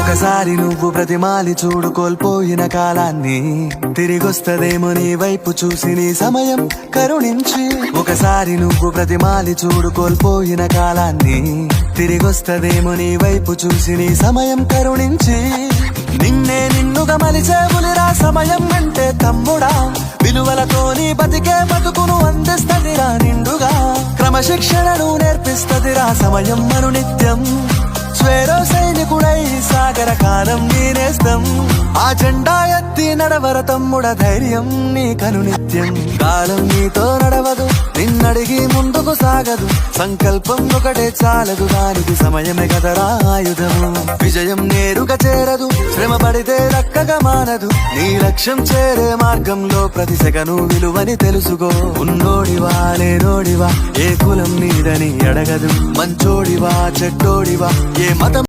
ఒకసారి నువ్వు ప్రతిమాలి చూడు కోల్పోయిన కాలాన్ని, తిరిగొస్తదేమో నీ వైపు చూసి నీ సమయం కరుణించి. ఒకసారి నువ్వు ప్రతిమాలి చూడు కోల్పోయిన కాలాన్ని, తిరిగొస్తదేమో నీ వైపు చూసి నీ సమయం కరుణించి. నిన్నే నిన్నుగా మలిచేవులిరా సమయం అంటే తమ్ముడా, విలువలతో నీ బతికే బతుకును అందిస్తదిరా నిండుగా. క్రమశిక్షణను నేర్పిస్తదిరా సమయం మను నిత్యం. స్వేరో సైనికుడై సాగర కాలం నేనేస్తం, ఆ జెండా ఎత్తి నడవర తమ్ముడ ధైర్యం నీకను నిత్యం. కాలం నీతో నడవదు, నిన్నడిగి ముందుకు సాగదు, సంకల్పం ఒకటే చాలదు, దానికి సమయమే కదరా ఆయుధము. విజయం నేరుగా చేరదు, శ్రమ పడితే దక్కగా మానదు, నీ లక్ష్యం చేరే మార్గంలో ప్రతి సెకను విలువని తెలుసుకో. ఉన్నోడివా లేనోడివా, ఏ కులం నీదని అడగదు, మంచోడివా చెడ్డోడివా, ఏ మతం